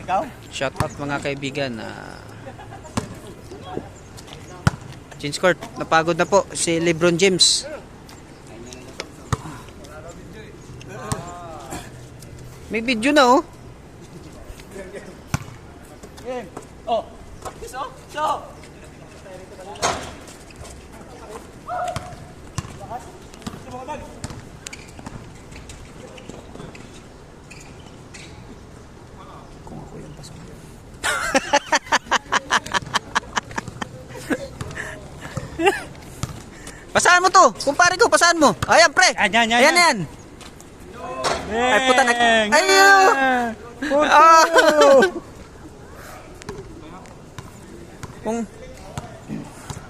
Ikaw? Shout out mga kaibigan. Change court. Napagod na po si LeBron James. May video na oh. Oh. So. Kung ako yung pasok. Pasahan mo to. Kumpare ko, pasahan mo. Ayan, pre. Ayan. Ay, puta na. Ayo. Kung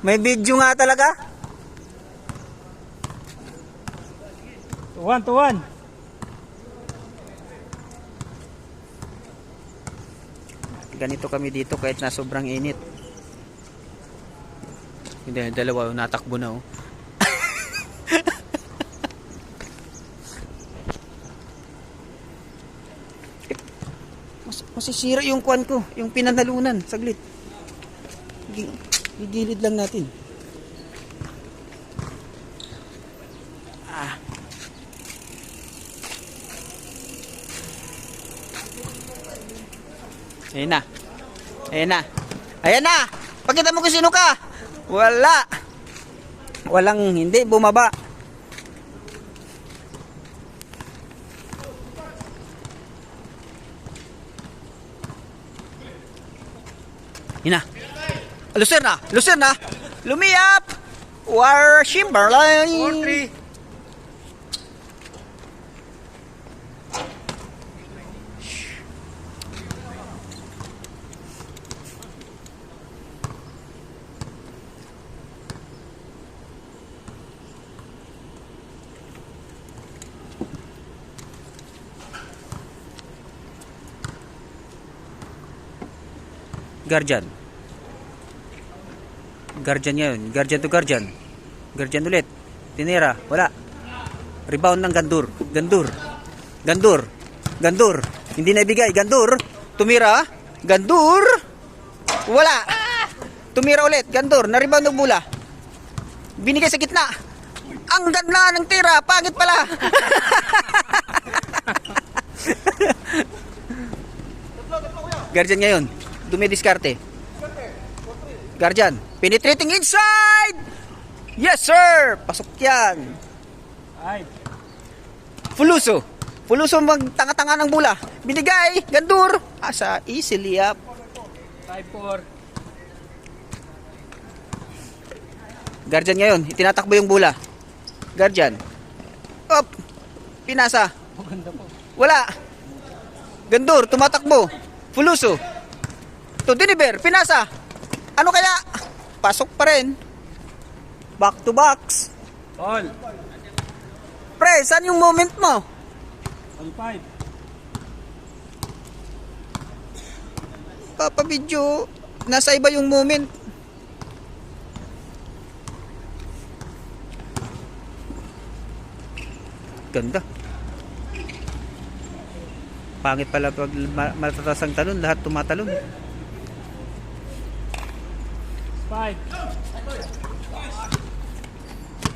may video nga talaga. 1-1. Ganito kami dito kahit na sobrang init. Hindi, dalawa natakbo na oh. Masisira yung kwan ko, yung pinanalunan. Saglit. Gigilid lang natin. Ayan na. Ayan na. Ayan na. Pakita mo kung sino ka. Wala. Walang hindi bumaba. Ina. Lucerna. Lumiyap. War Shimberline. 4-3. Guardian ngayon. Guardian to Guardian. Guardian ulit. Tinira. Wala. Rebound ng Gandur. Hindi na ibigay. Gandur. Tumira. Gandur. Wala. Tumira ulit. Gandur. Na-rebound ng bola. Binigay sa gitna. Ang ganda ng tira. Pangit pala. Guardian ngayon. Dumidiskarte. Guardian. Penetrating inside. Yes, sir. Pasok yan. Fuluso magtanga-tanga ng bola. Binigay. Gandur. Asa. Easily up. 5-4. Guardian ngayon. Itinatakbo yung bola. Guardian. Up. Pinasa. Wala. Gandur. Tumatakbo. Fuluso. To Diniber. Pinasa. Ano kaya? Pasok pa rin. Back to box. All. Pre, saan yung moment mo? All 5. Papabidyo. Nasa iba yung moment. Ganda. Pangit pala pag matataas ang talon. Lahat tumatalon. 5.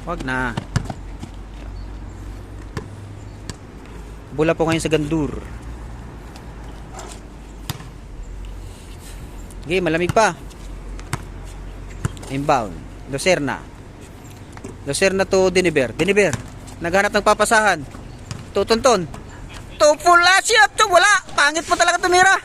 Wag na. Bola po ngayon sa Gandur. Okay, malamig pa. Inbound. Lucerna to Diniber. Naghanap ng papasahan. Tutunton. To Pulaciot. Wala. Pangit mo talaga tumira.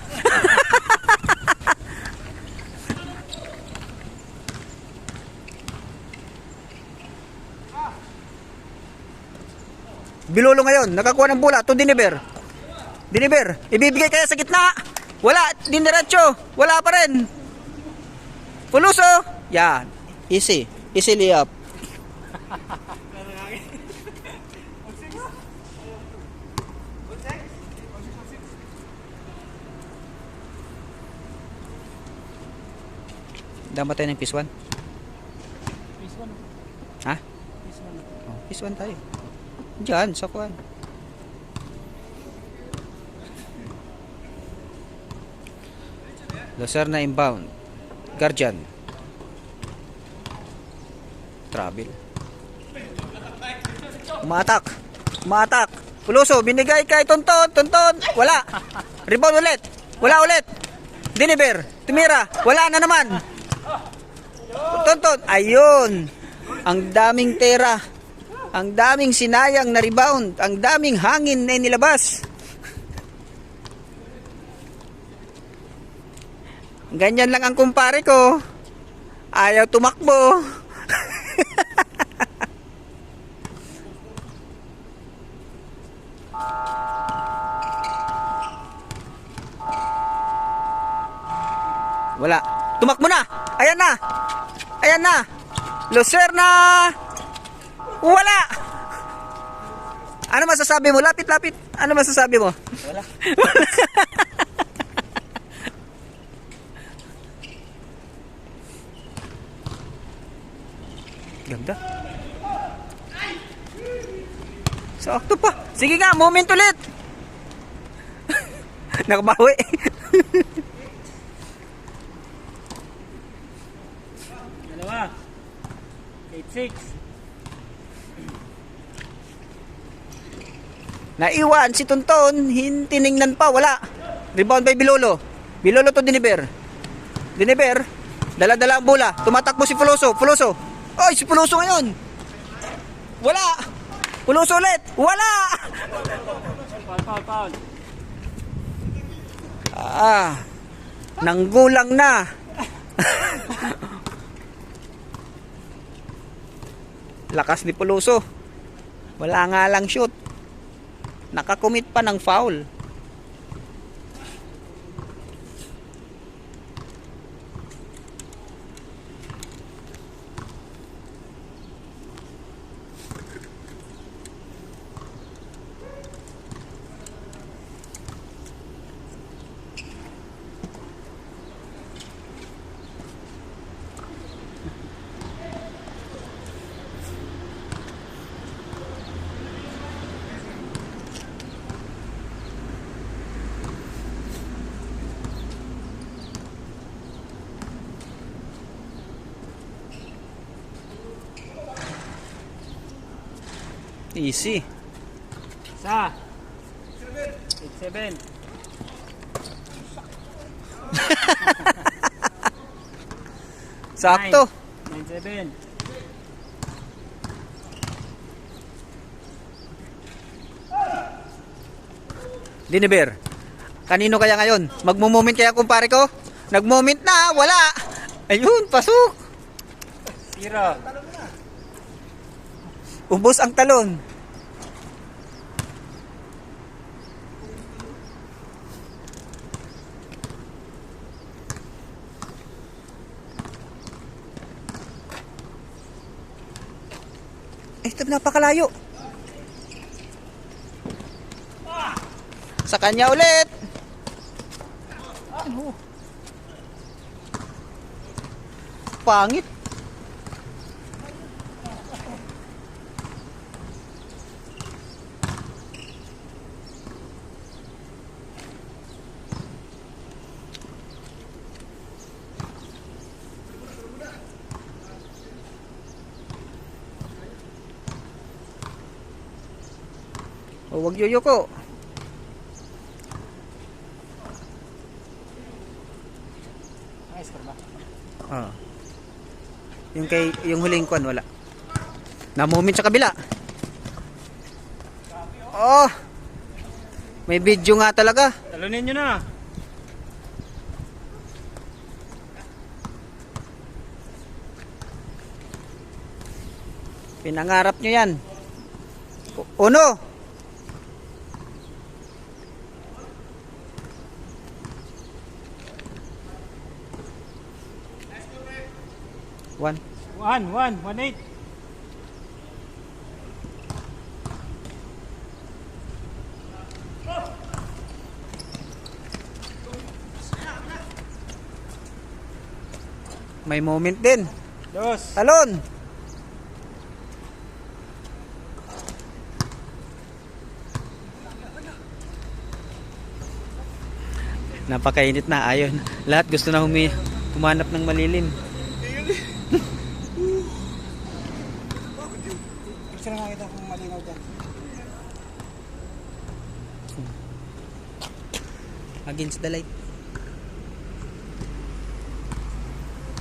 Bilolo ngayon, nakakuha ng bola to Diniber, ibibigay kaya sa gitna. Wala, diniretso. Wala pa rin. Fuluso. Yan. Easily up. Dama tayo ng P1. Ha? P1 tayo. Diyan, sa kuwan. Lucerna inbound. Guardian. Travel. Umatak. Umatak. Puloso, binigay kay Tonton. Tonton. Wala. Rebound ulit. Wala ulit. Diniber. Tumira. Wala na naman. Tonton. Ayun. Ang daming tera. Ang daming sinayang na rebound. Ang daming hangin na nilabas. Ganyan lang ang kumpare ko. Ayaw tumakbo. Wala. Tumakbo na. Ayan na. Ayan na. Lucerna. Wala. Ano masasabi mo? Lapit, lapit. Ano masasabi mo? Wala. Ganda. Sakto pa. Sige nga, moment ulit. Nakabawi. Dalawa. 8-6. Naiwan si Tonton, tiningnan pa, wala. Rebound by Bilolo. Bilolo to Diniber. Diniber, dala-dala ang bola. Tumatakbo si Puloso. Puloso. Oy, si Puloso ngayon. Wala. Puloso ulit. Wala. Foul. Nanggulang na. Lakas ni Puloso. Wala nga lang shoot. Nakakomit pa ng foul. Easy. Isa. 8-7. Sakto. 9-7. Diniber. Kanino kaya ngayon? Magmo-moment kaya kumpare ko? Nag-moment na, wala. Ayun, pasok. 0. Ubos ang talon. Ito napakalayo. Sa kanya ulit. Pangit. O, wag yoyoko. Nice ka ba? Ah. Yung huling kwan wala. Na-moment sa kabila. Oh. May video nga talaga. Talunin nyo na. Pinangarap nyo yan. Uno. One. 1-8. May moment din. 2. Talon. Napakainit na, ayaw na. Lahat gusto na humanap ng malilim. Gusto na nga kita kung malinaw dyan. Against the light.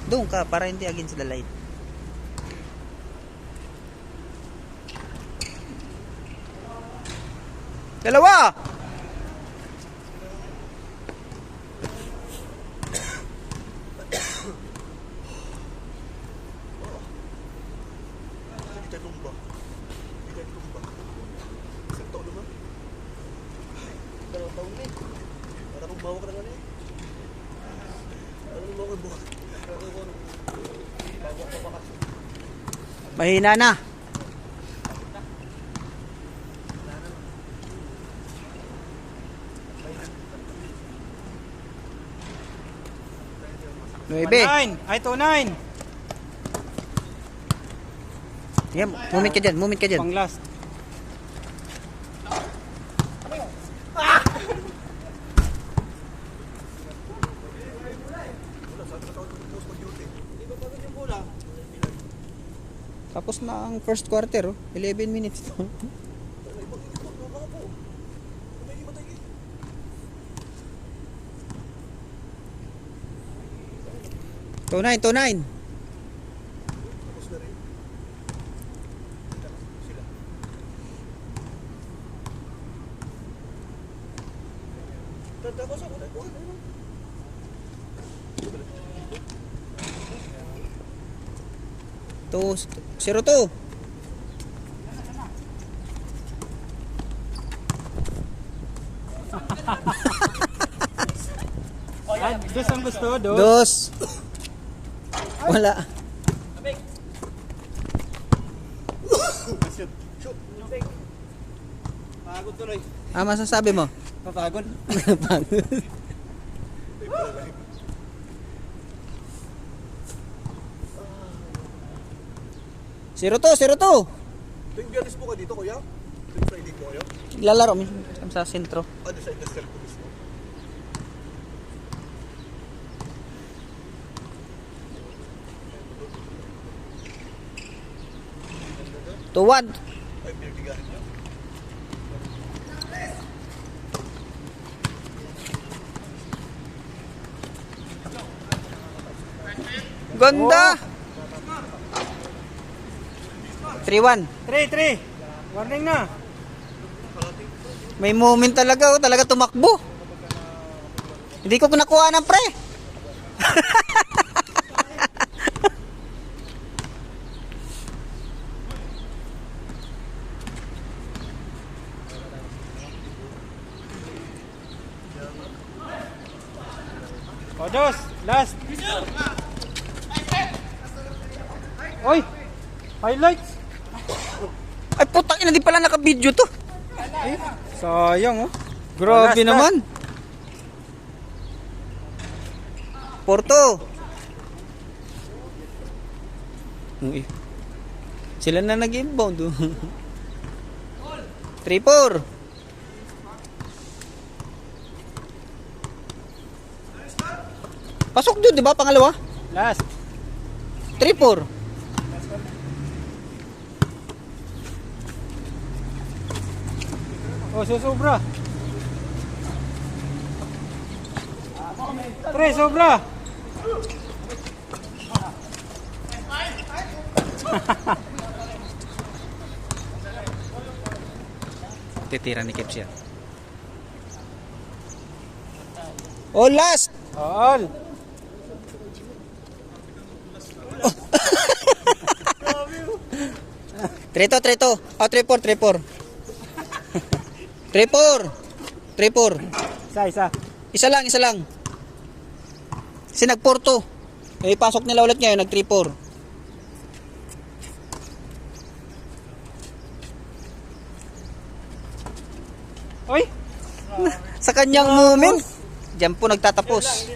Doon ka, para hindi against the light. Dalawa! Mahina na. Nuebe. 9. Ay, 2-9. Yan, moment ka dyan, moment ka dyan. Pang last. Tapos na ang first quarter, oh. 11 minutes. 2-9, 2-9. Two, 0-2. Ay, dos ang gusto, dos. Dos. Wala. Pagod tuloy. Ah, masasabi mo? Papagod. Pagod. Zero to. Tuwing biyernes po ka dito, kuya? Tuwing Friday po kayo? Lalaro sa sentro. Ano sa industrial po mismo? To 1. Ay, binibigyan niyo. Ganda. 3-1. 3. Warning na. May moment talaga, oh, talaga tumakbo. Hindi ko nakuha ng pre. O, dos. Last. Oy! Highlights! Ay putang ina, di pala naka-video to. Sayang, oh. Grabe Last, naman. Porto. Uy. Sila na nag-inbound. 3-4. Pasok doon, di ba? Pangalawa? Last. 3-4. O, sobra. 3, sobra. Titira ni Keps yan. Oh, last! All. Treto. Oh, 3-4. 3-4. Isa. Isa lang. Kasi nag-4-2. Eh, pasok nila ulit ngayon, nag-3-4. Oy! Sa kanyang moment, diyan po nagtatapos.